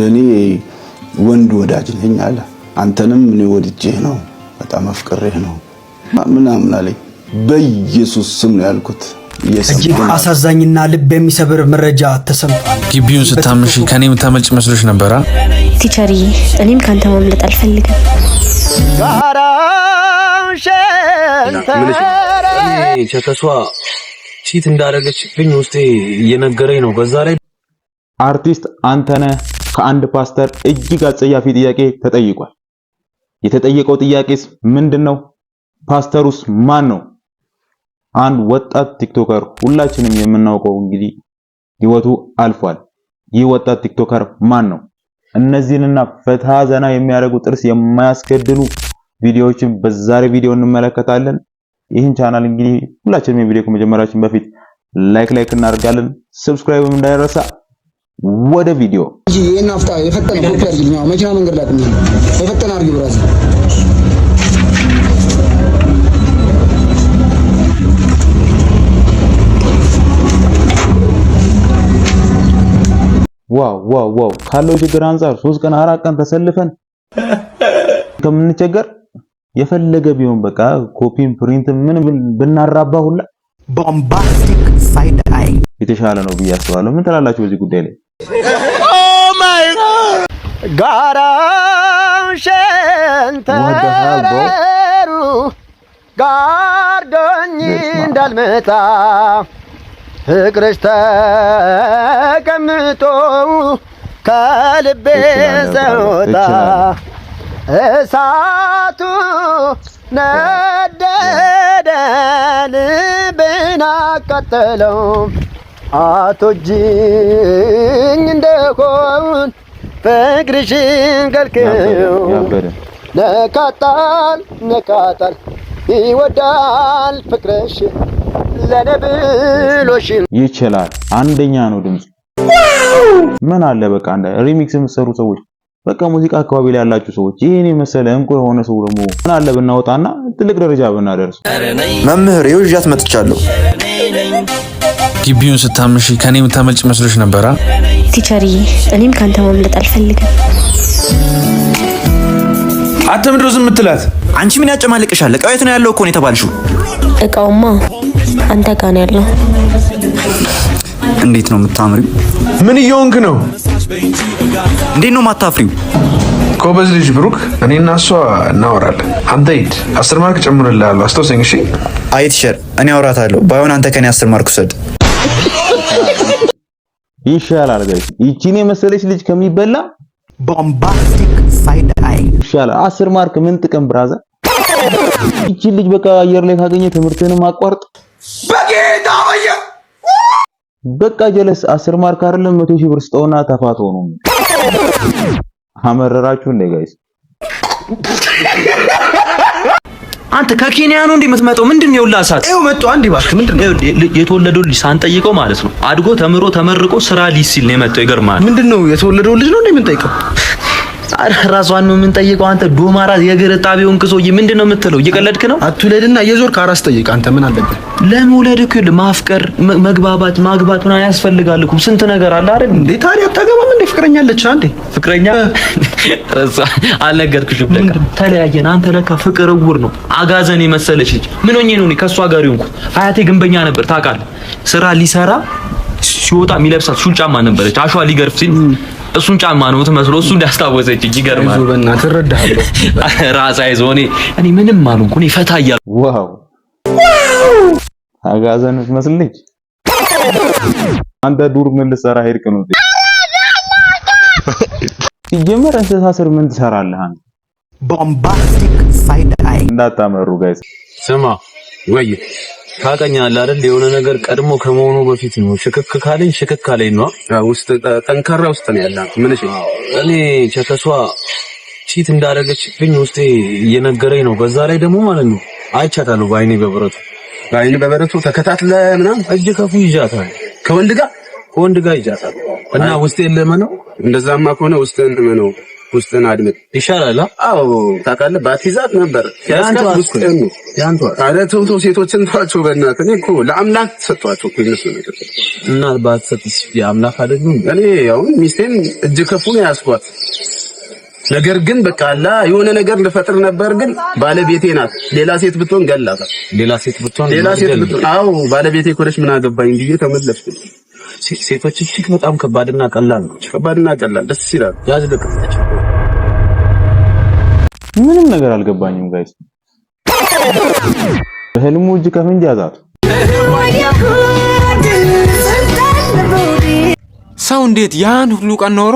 እኔ ወንድ ወዳጅ ነኝ አለ። አንተንም እኔ ወድጄ ነው በጣም አፍቅሬህ ነው ምናምን አለኝ። በኢየሱስ ስም ነው ያልኩት። እጅግ አሳዛኝና ልብ የሚሰብር መረጃ ተሰምቷል። ግቢውን ስታምሺ ከኔ የምታመልጭ መስሎሽ ነበር? ቲቸሪ እኔም ካንተ ማምለጥ አልፈልግም። ቸከሷ ቺት እንዳደረገችብኝ ውስጤ እየነገረኝ ነው። በዛ ላይ አርቲስት አንተነህ ከአንድ ፓስተር እጅግ አጸያፊ ጥያቄ ተጠይቋል። የተጠየቀው ጥያቄስ ምንድነው? ፓስተሩስ ማን ነው? አንድ ወጣት ቲክቶከር ሁላችንም የምናውቀው እንግዲህ ህይወቱ አልፏል። ይህ ወጣት ቲክቶከር ማን ነው? እነዚህንና ፈታ ዘና የሚያደርጉ ጥርስ የማያስከድኑ ቪዲዮዎችን በዛሬ ቪዲዮ እንመለከታለን። ይህን ቻናል እንግዲህ ሁላችንም የቪዲዮ ከመጀመራችን በፊት ላይክ እናደርጋለን። ሰብስክራይብም እንዳይረሳ። ወደ ቪዲዮ ይሄን አፍታ የፈጠነ ኮፒ አድርግልኝ። መኪና መንገድ ላይ ቆም የፈጠነ አድርግ ብራዚ። ዋው ካለው ችግር አንፃር 3 ቀን 4 ቀን ተሰልፈን ከምንቸገር የፈለገ ቢሆን በቃ ኮፒን ፕሪንት ምን ብናራባ ሁላ ቦምባስቲክ ሳይድ አይ የተሻለ ነው ብዬ አስባለሁ። ምን ትላላችሁ በዚህ ጉዳይ ላይ? ኦ ማይ ጋድ ሸንተረሩ ጋርዶኝ እንዳልመጣ ፍቅርሽ ተቀምጦ ከልቤ ዘወጣ እሳቱ ነደደ ልቤን አቃጠለው አትወጂኝ እንደሆን ፍቅርሽን ከልክው ነካጣል ይወዳል ፍቅርሽ ለነብሎሽን ይችላል። አንደኛ ነው ድምጽ። ምን አለ በቃ እንደ ሪሚክስ የምትሰሩ ሰዎች በቃ ሙዚቃ አካባቢ ላይ ያላችሁ ሰዎች ይሄን መሰለ እንቆ የሆነ ሰው ደግሞ ምን አለ ብናወጣና ትልቅ ደረጃ ብናደርስ። መምህር ይውጃት መጥቻለሁ። ግቢውን ስታምሺ ከኔ የምታመልጭ መስሎሽ ነበር? ቲቸሪ እኔም ካንተ ማምለጥ አልፈልግም። አትምድሩ ዝም ምትላት አንቺ ምን ያጨማልቅሻል? እቃው የት ነው ያለው እኮ ነው የተባልሽው። እቃውማ አንተ ጋር ነው ያለው። እንዴት ነው የምታምሪው? ምን እየሆንክ ነው? እንዴት ነው ማታፍሪው? ኮበዝ ልጅ ብሩክ፣ እኔና እሷ እናወራለን። አንተ ሂድ 10 ማርክ ጨምርልሃለሁ። አስተውሰኝ እሺ? አይትሸር እኔ አወራታለሁ። ባይሆን አንተ ከኔ 10 ማርክ ውሰድ። ይሻላል ጋይስ። ይቺን የመሰለች ልጅ ከሚበላ ቦምባስቲክ ሳይድ አይ ይሻላል። 10 ማርክ ምን ጥቅም ብራዘር? ይቺ ልጅ በቃ አየር ላይ ካገኘ ትምህርትንም አቋርጥ በጌታ ወየ በቃ ጀለስ 10 ማርክ አይደለም 100 ሺህ ብር ስጠውና ተፋቶ ነው። አመረራችሁ እንደ ጋይስ። አንተ ከኬንያ ነው እንደምትመጣው ምንድነው? የውላሳት ይኸው መጡ። አንድ ይባርክ ምንድነው? የተወለደው ልጅ ሳንጠይቀው ማለት ነው አድጎ ተምሮ ተመርቆ ስራ ሊሲል ነው የመጣው። ይገርማል። ምንድነው? የተወለደው ልጅ ነው እንደምንጠይቀው? አረ ራሷን ነው የምንጠይቀው። አንተ ዶማራ የገር ጣቢውን ክሶይ ምንድነው የምትለው? እየቀለድክ ነው? አትውለድና የዞር ካራስ ጠይቅ። አንተ ምን አለበት? ለመውለድ እኮ ማፍቀር፣ መግባባት፣ ማግባት ምን ያስፈልጋል እኮ ስንት ነገር አለ አይደል እንዴ? ታዲያ አታገባም እንዴ? ፍቅረኛ አለች አንዴ? ፍቅረኛ አልነገርኩሽም። ለካ ተለያየን። አንተ ለካ ፍቅር እውር ነው። አጋዘን የመሰለች ልጅ ምን ሆኜ ነው ከሷ ጋር ይሆንኩት? አያቴ ግንበኛ ነበር ታውቃለህ። ስራ ሊሰራ ሲወጣ የሚለብሳት ሹል ጫማ ነበረች። አሸዋ ሊገርፍ ሲል እሱን ጫማ ነው ተመስሎ እሱ እንዳስታወሰች ይገርማል። አይዞህ በእናትህ እረዳሃለሁ። ራስ አይዞህ። እኔ ምንም አልሆንኩ። እኔ ፈታ እያልኩ ዋው አጋዘን መስለች። አንተ ዱር ምን ልሰራ ሄድክ ነው? ሲጀመር እንስሳ ስር ምን ትሰራለህ አንተ? ቦምባስቲክ ሳይድ አይ እንዳታመሩ ጋይስ። ስማ ወይ ታውቀኛለህ አይደል? የሆነ ነገር ቀድሞ ከመሆኑ በፊት ነው ሽክክ ካለኝ ነው። ውስጥ ጠንካራ ውስጥ ነው ያለው። ምን እሺ እኔ ቸከሷ ቺት እንዳደረገችብኝ ውስጤ እየነገረኝ ነው። በዛ ላይ ደግሞ ማለት ነው አይቻታለሁ በአይኔ በበረቱ ተከታትለ ምናምን እጅ ከፉ ይዣታል። ከወንድ ጋር ይዣታል እና ውስጤ ለመነው። እንደዛማ ከሆነ ውስጥህን ለመነው ውስጥን አድምጥ ይሻላል። አዎ ታውቃለህ፣ ባትይዛት ነበር ያንተ ውስጥን ነው ያንተ አረተውቶ ሴቶችን ታቸው በእናትህ እኔ እኮ ለአምላክ ሰጥቷቸው እኮ እነሱ ነገር እና ባትሰጥስ የአምላክ አይደለም። እኔ ያው ሚስቴን እጅ ከፉ ነው ያስኳት። ነገር ግን በቃ አላ የሆነ ነገር ልፈጥር ነበር፣ ግን ባለቤቴ ናት። ሌላ ሴት ብትሆን ገላታ። ሌላ ሴት ብትሆን አዎ ባለቤቴ ኮለሽ ምን አገባኝ ብዬ ተመለስኩ። ሴቶች እጅግ በጣም ከባድና ቀላል ነው። ከባድና ቀላል ደስ ይላል። ያዝልቅላችሁ። ምንም ነገር አልገባኝም ጋይስ። በህልሙ እጅ ከፍንጅ ያዛት። ሰው እንዴት ያን ሁሉ ቀን ኖሮ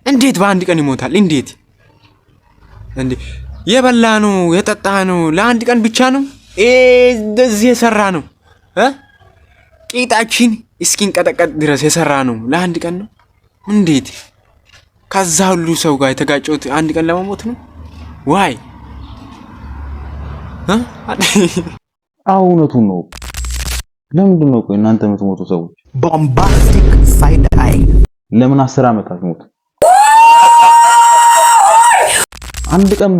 እንዴት በአንድ ቀን ይሞታል? እንዴት የበላ ነው የጠጣ ነው ለአንድ ቀን ብቻ ነው እንደዚህ የሰራ ነው ቂጣችን እስኪንቀጠቀጥ ድረስ የሰራ ነው ለአንድ ቀን ነው? እንዴት ከዛ ሁሉ ሰው ጋር የተጋጨሁት አንድ ቀን ለመሞት ነው? ዋይ እውነቱን ነው። ለምንድን ነው ቆይ እናንተ የምትሞቱ ሰዎች ቦምባስቲክ ሳይድ አይ ለምን 10 ዓመት አትሞቱ? አንድ ቀን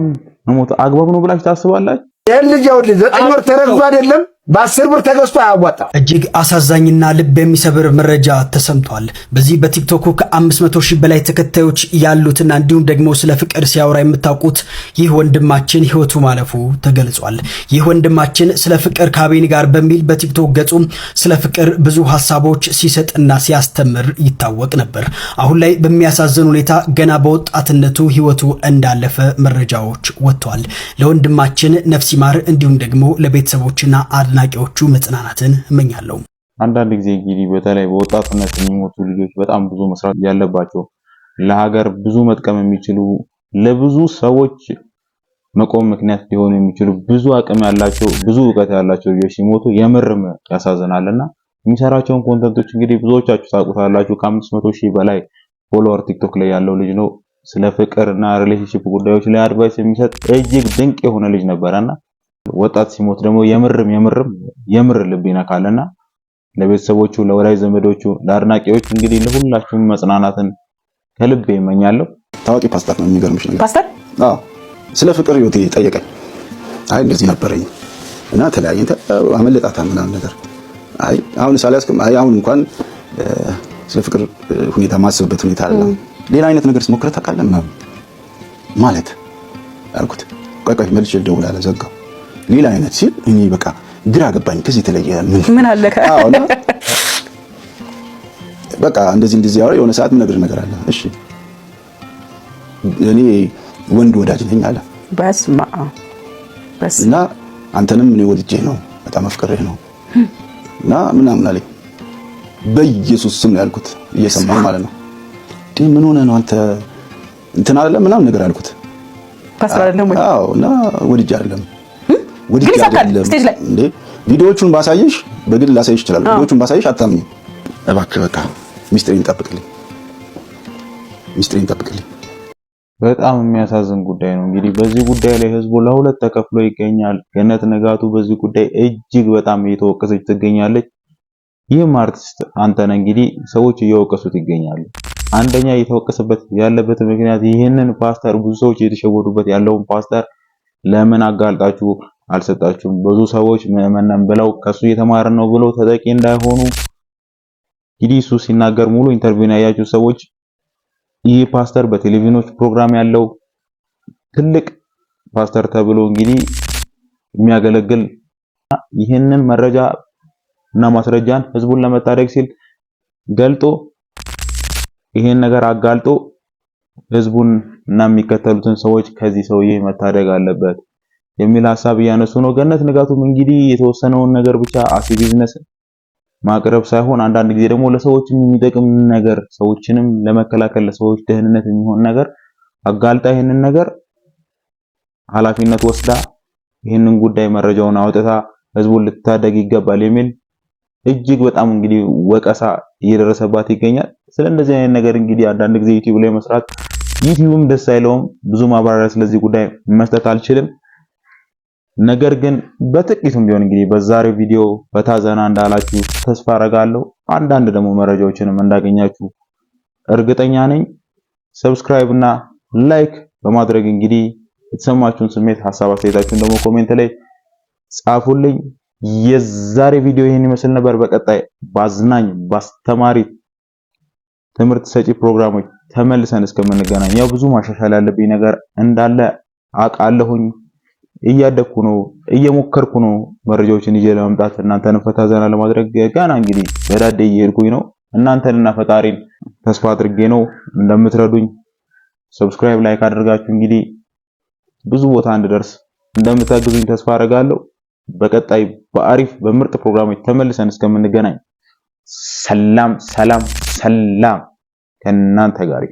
መሞት አግባብ ነው ብላችሁ ታስባላችሁ? የልጅ ያው 9 ወር ተረግዞ አይደለም በ10 ብር ተገዝቶ አያዋጣም። እጅግ አሳዛኝና ልብ የሚሰብር መረጃ ተሰምቷል። በዚህ በቲክቶኩ ከ500 ሺህ በላይ ተከታዮች ያሉትና እንዲሁም ደግሞ ስለ ፍቅር ሲያወራ የምታውቁት ይህ ወንድማችን ህይወቱ ማለፉ ተገልጿል። ይህ ወንድማችን ስለ ፍቅር ከአቤኒ ጋር በሚል በቲክቶክ ገጹ ስለ ፍቅር ብዙ ሀሳቦች ሲሰጥና ሲያስተምር ይታወቅ ነበር። አሁን ላይ በሚያሳዝን ሁኔታ ገና በወጣትነቱ ህይወቱ እንዳለፈ መረጃዎች ወጥቷል። ለወንድማችን ነፍስ ይማር እንዲሁም ደግሞ ለቤተሰቦችና አድናቂዎቹ መጽናናትን እመኛለሁ። አንዳንድ ጊዜ እንግዲህ በተለይ በወጣትነት የሚሞቱ ልጆች በጣም ብዙ መስራት ያለባቸው ለሀገር ብዙ መጥቀም የሚችሉ ለብዙ ሰዎች መቆም ምክንያት ሊሆኑ የሚችሉ ብዙ አቅም ያላቸው ብዙ ዕውቀት ያላቸው ልጆች ሲሞቱ የምርም ያሳዝናልና የሚሰራቸውን ኮንተንቶች እንግዲህ ብዙዎቻችሁ ታውቁታላችሁ። ከ500 ሺህ በላይ ፎሎወር ቲክቶክ ላይ ያለው ልጅ ነው። ስለ ፍቅርና ሪሌሽንሺፕ ጉዳዮች ላይ አድቫይስ የሚሰጥ እጅግ ድንቅ የሆነ ልጅ ነበርና ወጣት ሲሞት ደግሞ የምር ልብ ይነካልና ለቤተሰቦቹ፣ ለወዳጅ ዘመዶቹ፣ ለአድናቂዎች እንግዲህ ለሁላችሁም መጽናናትን ከልብ እመኛለሁ። ታዋቂ ፓስተር ነው። የሚገርምሽ ነገር ፓስተር ስለ ፍቅር ህይወቴ ጠየቀኝ። አይ እንደዚህ ነበረኝ እና ተለያየን አመለጣታ ምናምን ነገር አይ አሁን ሳላስከም አይ አሁን እንኳን ስለ ፍቅር ሁኔታ ማስበበት ሁኔታ አለ። ሌላ አይነት ነገር ስሞክረ ታውቃለህ ማለት አልኩት። ቆይ መልሼ ልደውል ዘጋው። ሌላ አይነት ሲል እኔ በቃ ግራ ገባኝ። ከዚህ የተለየ ምን አለከ? በቃ እንደዚህ ያወራ የሆነ ሰዓት ምን ነገር አለ። እሺ እኔ ወንድ ወዳጅ ነኝ አለ። በስማ እና አንተንም እኔ ወድጄ ነው በጣም አፍቅሬህ ነው እና ምናምን አለኝ። በኢየሱስ ስም ነው ያልኩት፣ እየሰማኝ ማለት ነው። ምን ሆነ ነው አንተ እንትን አይደለም ምናምን ነገር አልኩት። ፓስተር አይደለም ወይ? አዎ እና ወድጄ አይደለም እንዴ ቪዲዮዎቹን ባሳይሽ በግል ላሳይሽ ይችላል። ቪዲዮዎቹን ባሳይሽ አታምኚ። እባክህ በቃ ሚስጥሬን ጠብቅልኝ። በጣም የሚያሳዝን ጉዳይ ነው። እንግዲህ በዚህ ጉዳይ ላይ ህዝቡ ለሁለት ተከፍሎ ይገኛል። ገነት ንጋቱ በዚህ ጉዳይ እጅግ በጣም እየተወቀሰች ትገኛለች። ይህም አርቲስት አንተነህ እንግዲህ ሰዎች እየወቀሱት ይገኛሉ። አንደኛ እየተወቀሰበት ያለበት ምክንያት ይህንን ፓስተር ብዙ ሰዎች እየተሸወዱበት ያለውን ፓስተር ለምን አጋልጣችሁ አልሰጣችሁም? ብዙ ሰዎች ምዕመናን ብለው ከሱ እየተማረን ነው ብለው ተጠቂ እንዳይሆኑ እንግዲህ እሱ ሲናገር ሙሉ ኢንተርቪው ያያችሁ ሰዎች ይህ ፓስተር በቴሌቪዥኖች ፕሮግራም ያለው ትልቅ ፓስተር ተብሎ እንግዲህ የሚያገለግል ይህንን መረጃ እና ማስረጃን ህዝቡን ለመታደግ ሲል ገልጦ ይሄን ነገር አጋልጦ ህዝቡን እና የሚከተሉትን ሰዎች ከዚህ ሰውዬ መታደግ አለበት የሚል ሐሳብ እያነሱ ነው። ገነት ንጋቱም እንግዲህ የተወሰነውን ነገር ብቻ አሲ ቢዝነስ ማቅረብ ሳይሆን አንዳንድ ጊዜ ደግሞ ለሰዎችም የሚጠቅም ነገር ሰዎችንም ለመከላከል ለሰዎች ደህንነት የሚሆን ነገር አጋልጣ ይሄንን ነገር ኃላፊነት ወስዳ ይሄንን ጉዳይ መረጃውን አውጥታ ህዝቡን ልትታደግ ይገባል የሚል እጅግ በጣም እንግዲህ ወቀሳ እየደረሰባት ይገኛል። ስለዚህ አይነት ነገር እንግዲህ አንዳንድ ጊዜ ዩቲዩብ ላይ መስራት ዩቲዩብም ደስ አይለውም። ብዙ ማብራሪያ ስለዚህ ጉዳይ መስጠት አልችልም። ነገር ግን በጥቂቱም ቢሆን እንግዲህ በዛሬው ቪዲዮ በታዘና እንዳላችሁ ተስፋ አረጋለሁ። አንዳንድ ደግሞ መረጃዎችንም እንዳገኛችሁ እርግጠኛ ነኝ። ሰብስክራይብ እና ላይክ በማድረግ እንግዲህ የተሰማችሁን ስሜት ሐሳብ አስተያየታችሁን ደግሞ ኮሜንት ላይ ጻፉልኝ። የዛሬ ቪዲዮ ይሄን ይመስል ነበር። በቀጣይ ባዝናኝ ባስተማሪ ትምህርት ሰጪ ፕሮግራሞች ተመልሰን እስከምንገናኝ ያው ብዙ ማሻሻል ያለብኝ ነገር እንዳለ አውቃለሁኝ። እያደኩ ነው፣ እየሞከርኩ ነው መረጃዎችን ይዤ ለማምጣት እናንተን ፈታ ዘና ለማድረግ ገና እንግዲህ በዳዴ እየሄድኩኝ ነው። እናንተንና ፈጣሪን ተስፋ አድርጌ ነው እንደምትረዱኝ ሰብስክራይብ ላይክ አድርጋችሁ እንግዲህ ብዙ ቦታ እንድደርስ እንደምታግዙኝ ተስፋ አደርጋለሁ። በቀጣይ በአሪፍ በምርጥ ፕሮግራሞች ተመልሰን እስከምንገናኝ ሰላም ሰላም ሰላም ከእናንተ ጋር